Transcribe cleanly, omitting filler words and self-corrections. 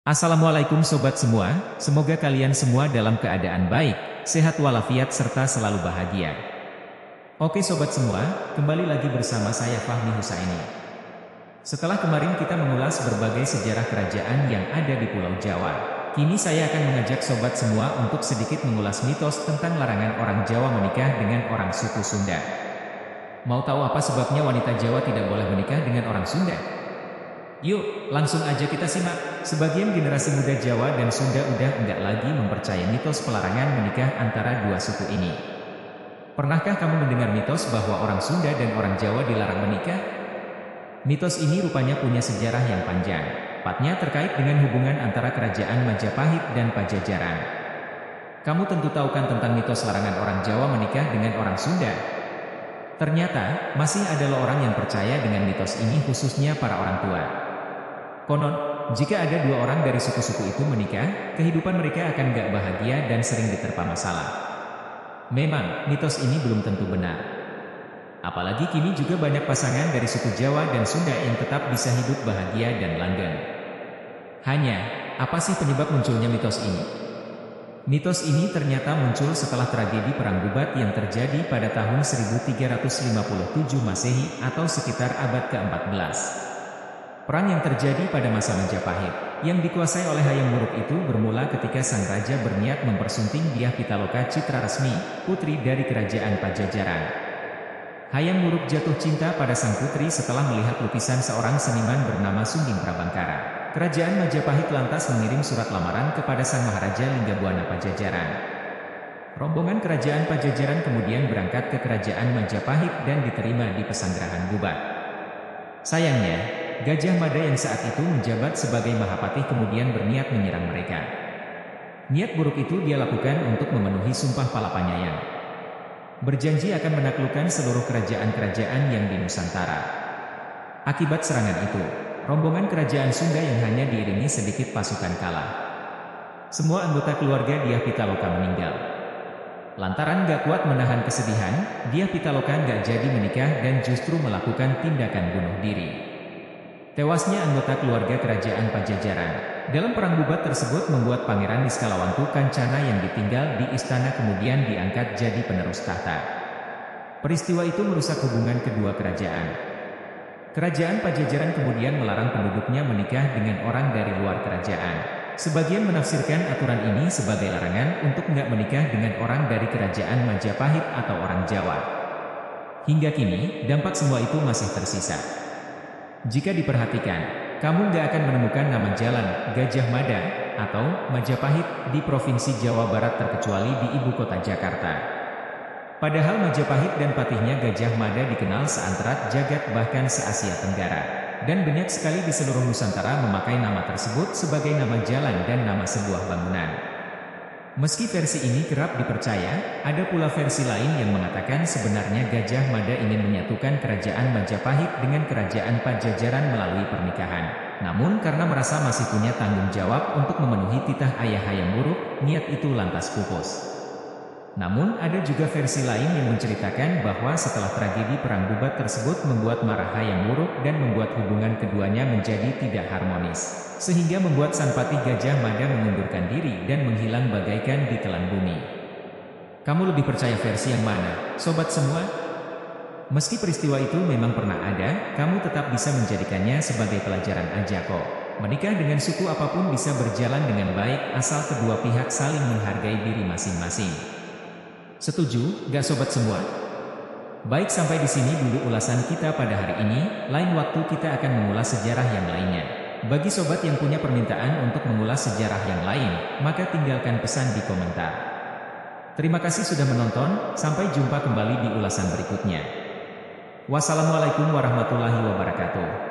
Assalamualaikum sobat semua, semoga kalian semua dalam keadaan baik, sehat walafiat serta selalu bahagia. Oke sobat semua, kembali lagi bersama saya Fahmi Husaini. Setelah kemarin kita mengulas berbagai sejarah kerajaan yang ada di Pulau Jawa, kini saya akan mengajak sobat semua untuk sedikit mengulas mitos tentang larangan orang Jawa menikah dengan orang suku Sunda. Mau tahu apa sebabnya wanita Jawa tidak boleh menikah dengan orang Sunda? Yuk, langsung aja kita simak. Sebagian generasi muda Jawa dan Sunda udah enggak lagi mempercayai mitos pelarangan menikah antara dua suku ini. Pernahkah kamu mendengar mitos bahwa orang Sunda dan orang Jawa dilarang menikah? Mitos ini rupanya punya sejarah yang panjang, tepatnya terkait dengan hubungan antara kerajaan Majapahit dan Pajajaran. Kamu tentu tahu kan tentang mitos larangan orang Jawa menikah dengan orang Sunda? Ternyata, masih ada loh orang yang percaya dengan mitos ini, khususnya para orang tua. Konon, jika ada dua orang dari suku-suku itu menikah, kehidupan mereka akan gak bahagia dan sering diterpa masalah. Memang, mitos ini belum tentu benar. Apalagi kini juga banyak pasangan dari suku Jawa dan Sunda yang tetap bisa hidup bahagia dan langgeng. Hanya, apa sih penyebab munculnya mitos ini? Mitos ini ternyata muncul setelah tragedi Perang Bubat yang terjadi pada tahun 1357 Masehi atau sekitar abad ke-14. Perang yang terjadi pada masa Majapahit, yang dikuasai oleh Hayam Wuruk itu bermula ketika sang raja berniat mempersunting Dyah Pitaloka Citraresmi, putri dari kerajaan Pajajaran. Hayam Wuruk jatuh cinta pada sang putri setelah melihat lukisan seorang seniman bernama Sunding Prabangkara. Kerajaan Majapahit lantas mengirim surat lamaran kepada sang Maharaja Linggabuana Pajajaran. Rombongan kerajaan Pajajaran kemudian berangkat ke kerajaan Majapahit dan diterima di Pesanggerahan Bubat. Sayangnya, Gajah Mada yang saat itu menjabat sebagai Mahapatih kemudian berniat menyerang mereka. Niat buruk itu dia lakukan untuk memenuhi sumpah Palapanyayang. Berjanji akan menaklukkan seluruh kerajaan-kerajaan yang di Nusantara. Akibat serangan itu, rombongan kerajaan Sunda yang hanya diiringi sedikit pasukan kalah. Semua anggota keluarga Dyah Pitaloka meninggal. Lantaran gak kuat menahan kesedihan, Dyah Pitaloka gak jadi menikah dan justru melakukan tindakan bunuh diri. Tewasnya anggota keluarga kerajaan Pajajaran dalam perang Bubat tersebut membuat Pangeran Niskalawantu Kancana yang ditinggal di istana kemudian diangkat jadi penerus tahta. Peristiwa itu merusak hubungan kedua kerajaan. Kerajaan Pajajaran kemudian melarang penduduknya menikah dengan orang dari luar kerajaan. Sebagian menafsirkan aturan ini sebagai larangan untuk nggak menikah dengan orang dari kerajaan Majapahit atau orang Jawa. Hingga kini, dampak semua itu masih tersisa. Jika diperhatikan, kamu nggak akan menemukan nama jalan Gajah Mada atau Majapahit di Provinsi Jawa Barat terkecuali di ibu kota Jakarta. Padahal Majapahit dan patihnya Gajah Mada dikenal seantero jagat bahkan se-Asia Tenggara. Dan banyak sekali di seluruh Nusantara memakai nama tersebut sebagai nama jalan dan nama sebuah bangunan. Meski versi ini kerap dipercaya, ada pula versi lain yang mengatakan sebenarnya Gajah Mada ingin menyatukan kerajaan Majapahit dengan kerajaan Pajajaran melalui pernikahan. Namun karena merasa masih punya tanggung jawab untuk memenuhi titah ayah Hayam Wuruk, niat itu lantas pupus. Namun ada juga versi lain yang menceritakan bahwa setelah tragedi Perang Bubat tersebut membuat marah Hayam Wuruk dan membuat hubungan keduanya menjadi tidak harmonis. Sehingga membuat Sang Patih Gajah Mada mengundurkan diri dan menghilang bagaikan ditelan bumi. Kamu lebih percaya versi yang mana, sobat semua? Meski peristiwa itu memang pernah ada, kamu tetap bisa menjadikannya sebagai pelajaran aja kok. Menikah dengan suku apapun bisa berjalan dengan baik asal kedua pihak saling menghargai diri masing-masing. Setuju, gak sobat semua? Baik, sampai di sini dulu ulasan kita pada hari ini. Lain waktu kita akan mengulas sejarah yang lainnya. Bagi sobat yang punya permintaan untuk mengulas sejarah yang lain, maka tinggalkan pesan di komentar. Terima kasih sudah menonton, sampai jumpa kembali di ulasan berikutnya. Wassalamualaikum warahmatullahi wabarakatuh.